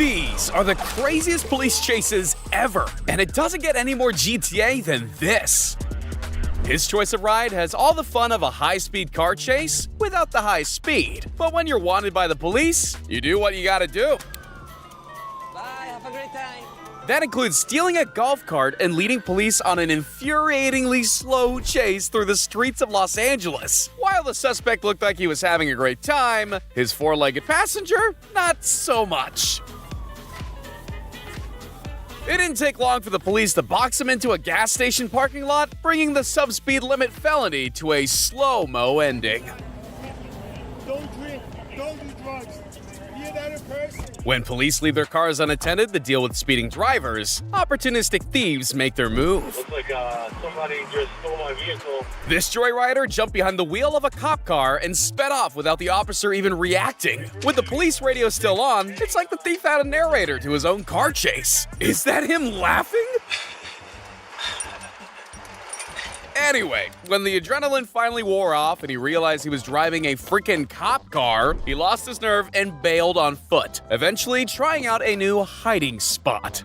These are the craziest police chases ever, and it doesn't get any more GTA than this. His choice of ride has all the fun of a high-speed car chase without the high speed. But when you're wanted by the police, you do what you gotta do. Bye, have a great time. That includes stealing a golf cart and leading police on an infuriatingly slow chase through the streets of Los Angeles. While the suspect looked like he was having a great time, his four-legged passenger, not so much. It didn't take long for the police to box him into a gas station parking lot, bringing the subspeed limit felony to a slow-mo ending. Don't drink, don't do drugs. Be another person. When police leave their cars unattended to deal with speeding drivers, opportunistic thieves make their move. Looks like somebody just stole my vehicle. This joyrider jumped behind the wheel of a cop car and sped off without the officer even reacting. With the police radio still on, it's like the thief had a narrator to his own car chase. Is that him laughing? Anyway, when the adrenaline finally wore off and he realized he was driving a freaking cop car, he lost his nerve and bailed on foot, eventually trying out a new hiding spot.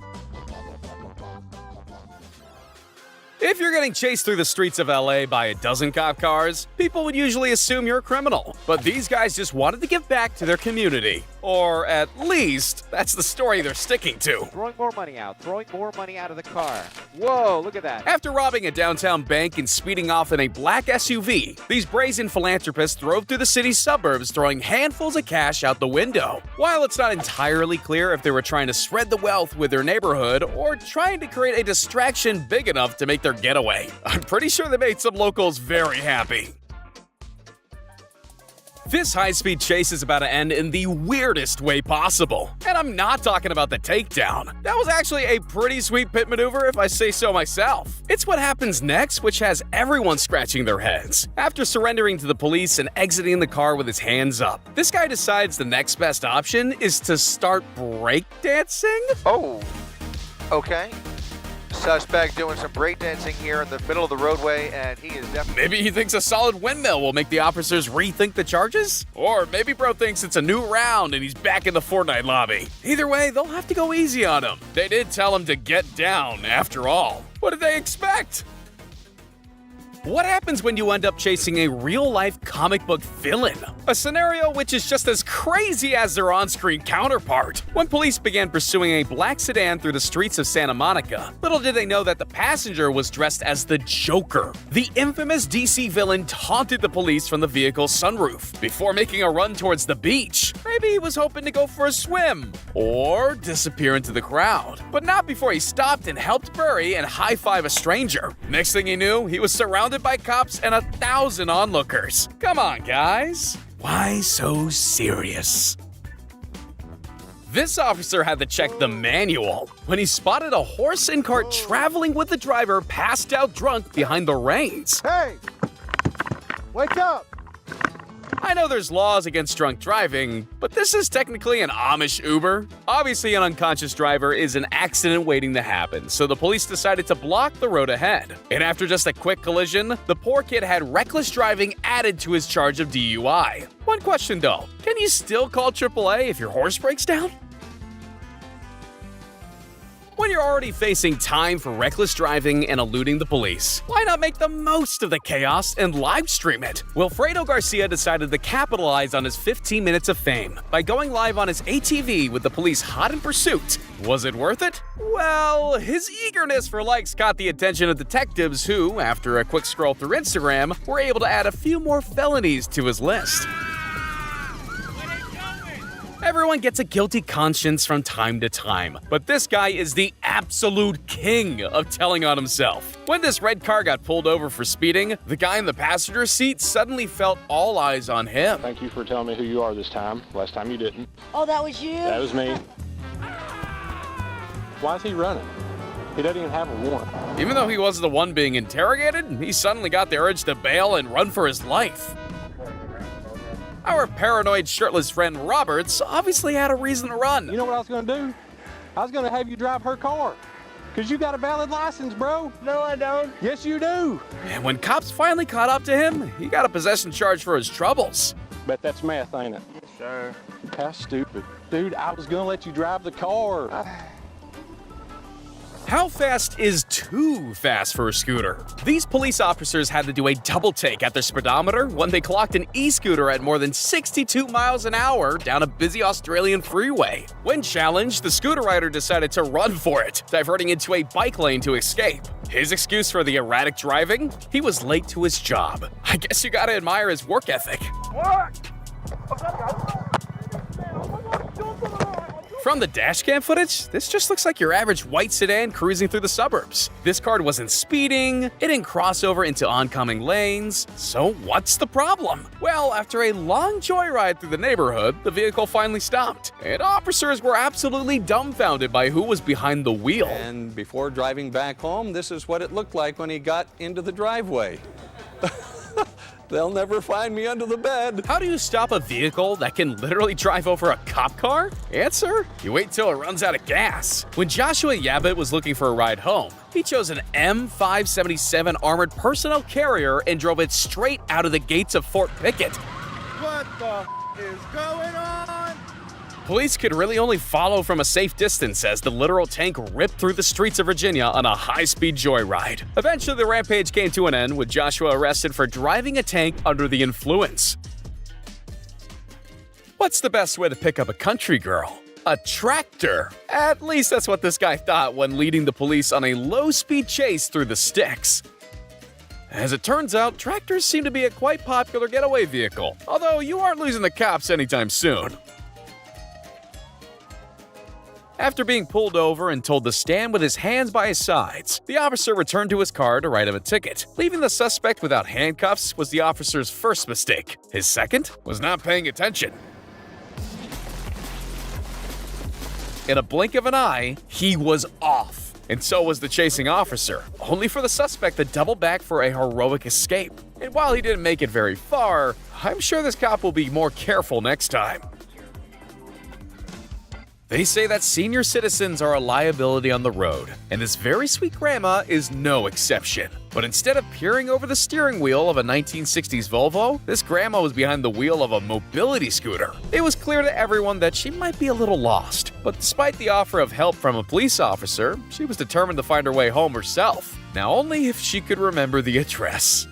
If you're getting chased through the streets of LA by a dozen cop cars, people would usually assume you're a criminal. But these guys just wanted to give back to their community. Or at least, that's the story they're sticking to. Throwing more money out of the car. Whoa, look at that. After robbing a downtown bank and speeding off in a black SUV, these brazen philanthropists drove through the city's suburbs throwing handfuls of cash out the window. While it's not entirely clear if they were trying to spread the wealth with their neighborhood or trying to create a distraction big enough to make their getaway, I'm pretty sure they made some locals very happy. This high-speed chase is about to end in the weirdest way possible. And I'm not talking about the takedown. That was actually a pretty sweet pit maneuver if I say so myself. It's what happens next which has everyone scratching their heads. After surrendering to the police and exiting the car with his hands up, this guy decides the next best option is to start breakdancing? Oh, okay. Suspect doing some breakdancing here in the middle of the roadway, and he is definitely... Maybe he thinks a solid windmill will make the officers rethink the charges? Or maybe bro thinks it's a new round and he's back in the Fortnite lobby. Either way, they'll have to go easy on him. They did tell him to get down, after all. What did they expect? What happens when you end up chasing a real-life comic book villain? A scenario which is just as crazy as their on-screen counterpart. When police began pursuing a black sedan through the streets of Santa Monica, little did they know that the passenger was dressed as the Joker. The infamous DC villain taunted the police from the vehicle's sunroof before making a run towards the beach. Maybe he was hoping to go for a swim or disappear into the crowd. But not before he stopped and helped bury and high-five a stranger. Next thing he knew, he was surrounded by cops and 1,000 onlookers. Come on, guys. Why so serious? This officer had to check the manual when he spotted a horse and cart traveling with the driver passed out drunk behind the reins. Hey, wake up. I know there's laws against drunk driving, but this is technically an Amish Uber. Obviously, an unconscious driver is an accident waiting to happen, so the police decided to block the road ahead. And after just a quick collision, the poor kid had reckless driving added to his charge of DUI. One question though, can you still call AAA if your horse breaks down? When you're already facing time for reckless driving and eluding the police, why not make the most of the chaos and live stream it? Wilfredo Garcia decided to capitalize on his 15 minutes of fame by going live on his ATV with the police hot in pursuit. Was it worth it? Well, his eagerness for likes caught the attention of detectives who, after a quick scroll through Instagram, were able to add a few more felonies to his list. Everyone gets a guilty conscience from time to time, but this guy is the absolute king of telling on himself. When this red car got pulled over for speeding, the guy in the passenger seat suddenly felt all eyes on him. Thank you for telling me who you are this time. Last time you didn't. Oh, that was you? That was me. Why is he running? He doesn't even have a warrant. Even though he wasn't the one being interrogated, he suddenly got the urge to bail and run for his life. Our paranoid shirtless friend Roberts obviously had a reason to run. You know what I was going to do? I was going to have you drive her car. Because you got a valid license, bro. No, I don't. Yes, you do. And when cops finally caught up to him, he got a possession charge for his troubles. Bet that's meth, ain't it? sir. How stupid. Dude, I was gonna let you drive the car. How fast is too fast for a scooter? These police officers had to do a double take at their speedometer when they clocked an e-scooter at more than 62 miles an hour down a busy Australian freeway. When challenged, the scooter rider decided to run for it, diverting into a bike lane to escape. His excuse for the erratic driving? He was late to his job. I guess you gotta admire his work ethic. From the dashcam footage, this just looks like your average white sedan cruising through the suburbs. This car wasn't speeding, it didn't cross over into oncoming lanes, so what's the problem? Well, after a long joyride through the neighborhood, the vehicle finally stopped, and officers were absolutely dumbfounded by who was behind the wheel. And before driving back home, this is what it looked like when he got into the driveway. They'll never find me under the bed. How do you stop a vehicle that can literally drive over a cop car? Answer: you wait till it runs out of gas. When Joshua Yabbitt was looking for a ride home, he chose an M577 armored personnel carrier and drove it straight out of the gates of Fort Pickett. What the is going on? Police could really only follow from a safe distance as the literal tank ripped through the streets of Virginia on a high-speed joyride. Eventually, the rampage came to an end with Joshua arrested for driving a tank under the influence. What's the best way to pick up a country girl? A tractor. At least that's what this guy thought when leading the police on a low-speed chase through the sticks. As it turns out, tractors seem to be a quite popular getaway vehicle, although you aren't losing the cops anytime soon. After being pulled over and told to stand with his hands by his sides, the officer returned to his car to write him a ticket. Leaving the suspect without handcuffs was the officer's first mistake. His second was not paying attention. In a blink of an eye, he was off. And so was the chasing officer, only for the suspect to double back for a heroic escape. And while he didn't make it very far, I'm sure this cop will be more careful next time. They say that senior citizens are a liability on the road, and this very sweet grandma is no exception. But instead of peering over the steering wheel of a 1960s Volvo, this grandma was behind the wheel of a mobility scooter. It was clear to everyone that she might be a little lost, but despite the offer of help from a police officer, she was determined to find her way home herself. Now only if she could remember the address.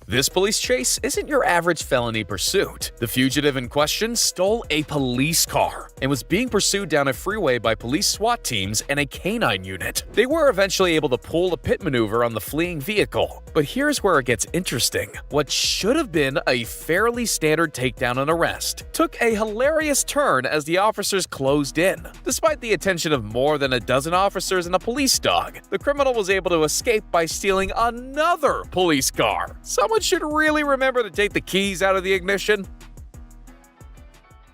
This police chase isn't your average felony pursuit. The fugitive in question stole a police car and was being pursued down a freeway by police SWAT teams and a canine unit. They were eventually able to pull a pit maneuver on the fleeing vehicle. But here's where it gets interesting. What should have been a fairly standard takedown and arrest took a hilarious turn as the officers closed in. Despite the attention of more than a dozen officers and a police dog, the criminal was able to escape by stealing another police car. Someone should really remember to take the keys out of the ignition.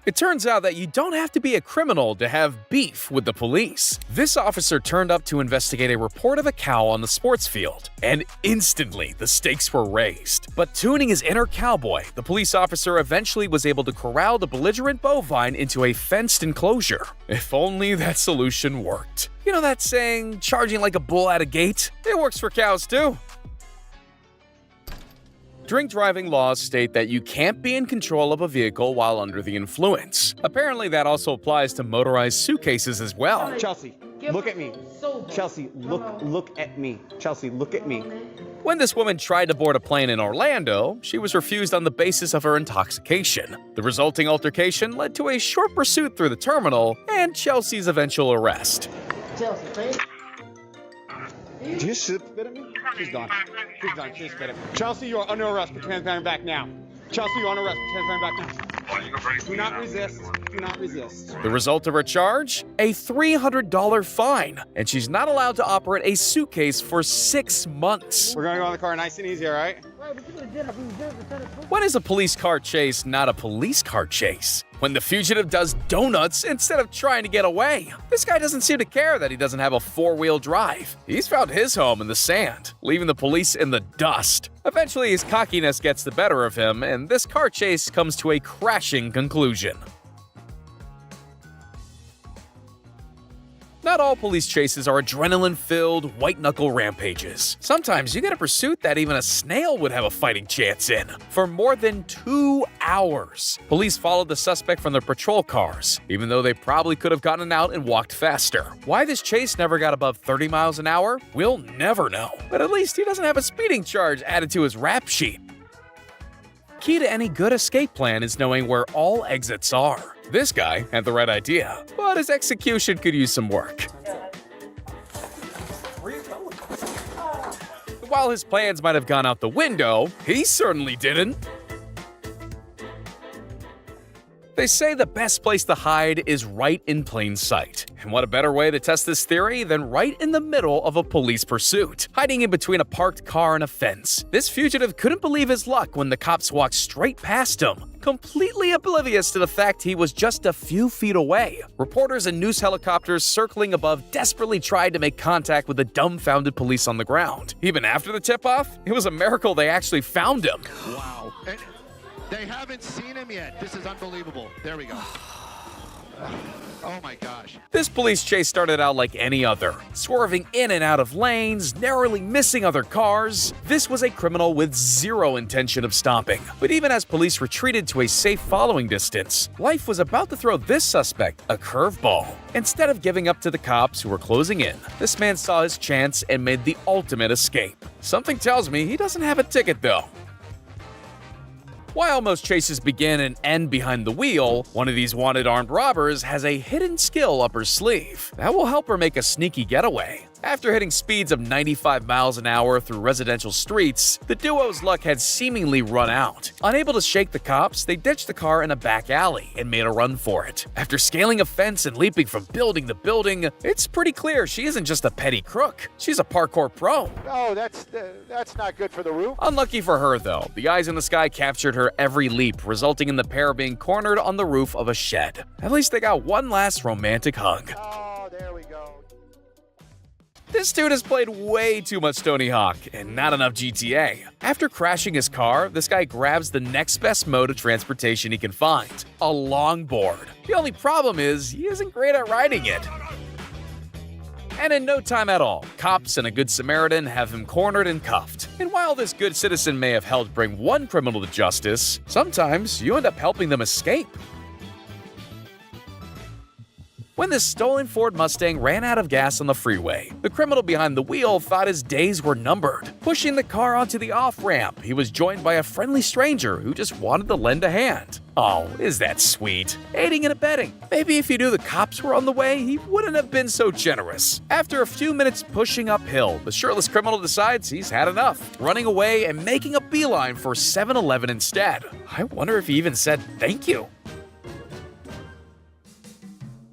It turns out that you don't have to be a criminal to have beef with the police. This officer turned up to investigate a report of a cow on the sports field, and instantly the stakes were raised. But tuning his inner cowboy, the police officer eventually was able to corral the belligerent bovine into a fenced enclosure. If only that solution worked. You know that saying, charging like a bull at a gate? It works for cows too. Drink driving laws state that you can't be in control of a vehicle while under the influence. Apparently, that also applies to motorized suitcases as well. Chelsea, look at me. Chelsea, look at me. Chelsea, look at me. When this woman tried to board a plane in Orlando, she was refused on the basis of her intoxication. The resulting altercation led to a short pursuit through the terminal and Chelsea's eventual arrest. Chelsea, please. Did you spit at me? She's gone. She's gone. She spit at me. Chelsea, you are under arrest for transparent back now. Chelsea, you're under arrest for transparent back now. Do not resist. Do not resist. The result of her charge? A $300 fine, and she's not allowed to operate a suitcase for 6 months. We're gonna go in the car nice and easy, all right? When is a police car chase not a police car chase? When the fugitive does donuts instead of trying to get away. This guy doesn't seem to care that he doesn't have a four-wheel drive. He's found his home in the sand, leaving the police in the dust. Eventually, his cockiness gets the better of him, and this car chase comes to a crashing conclusion. Not all police chases are adrenaline-filled, white-knuckle rampages. Sometimes you get a pursuit that even a snail would have a fighting chance in. For more than 2 hours, police followed the suspect from their patrol cars, even though they probably could have gotten out and walked faster. Why this chase never got above 30 miles an hour, we'll never know. But at least he doesn't have a speeding charge added to his rap sheet. Key to any good escape plan is knowing where all exits are. This guy had the right idea, but his execution could use some work. While his plans might have gone out the window, he certainly didn't. They say the best place to hide is right in plain sight. And what a better way to test this theory than right in the middle of a police pursuit, hiding in between a parked car and a fence. This fugitive couldn't believe his luck when the cops walked straight past him, completely oblivious to the fact he was just a few feet away. Reporters and news helicopters circling above desperately tried to make contact with the dumbfounded police on the ground. Even after the tip-off, it was a miracle they actually found him. Wow. And they haven't seen him yet. This is unbelievable. There we go. Oh my gosh. This police chase started out like any other, swerving in and out of lanes, narrowly missing other cars. This was a criminal with zero intention of stopping. But even as police retreated to a safe following distance, life was about to throw this suspect a curveball. Instead of giving up to the cops who were closing in, this man saw his chance and made the ultimate escape. Something tells me he doesn't have a ticket though. While most chases begin and end behind the wheel, one of these wanted armed robbers has a hidden skill up her sleeve that will help her make a sneaky getaway. After hitting speeds of 95 miles an hour through residential streets, the duo's luck had seemingly run out. Unable to shake the cops, they ditched the car in a back alley and made a run for it. After scaling a fence and leaping from building to building, it's pretty clear she isn't just a petty crook, she's a parkour pro. Oh, that's not good for the roof. Unlucky for her, though, the eyes in the sky captured her every leap, resulting in the pair being cornered on the roof of a shed. At least they got one last romantic hug. Oh, there we go. This dude has played way too much Tony Hawk and not enough GTA. After crashing his car, this guy grabs the next best mode of transportation he can find, a longboard. The only problem is he isn't great at riding it. And in no time at all, cops and a good Samaritan have him cornered and cuffed. And while this good citizen may have helped bring one criminal to justice, sometimes you end up helping them escape. When this stolen Ford Mustang ran out of gas on the freeway, the criminal behind the wheel thought his days were numbered. Pushing the car onto the off-ramp, he was joined by a friendly stranger who just wanted to lend a hand. Oh, is that sweet? Aiding and abetting. Maybe if he knew the cops were on the way, he wouldn't have been so generous. After a few minutes pushing uphill, the shirtless criminal decides he's had enough, running away and making a beeline for 7-Eleven instead. I wonder if he even said thank you.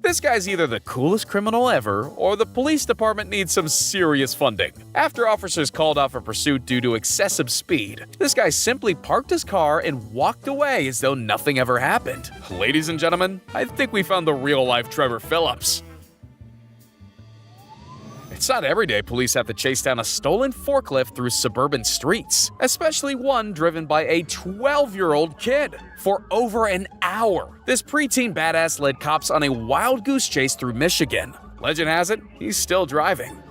This guy's either the coolest criminal ever, or the police department needs some serious funding. After officers called off a pursuit due to excessive speed, this guy simply parked his car and walked away as though nothing ever happened. Ladies and gentlemen, I think we found the real-life Trevor Phillips. It's not every day police have to chase down a stolen forklift through suburban streets, especially one driven by a 12-year-old kid. For over an hour, this preteen badass led cops on a wild goose chase through Michigan. Legend has it, he's still driving.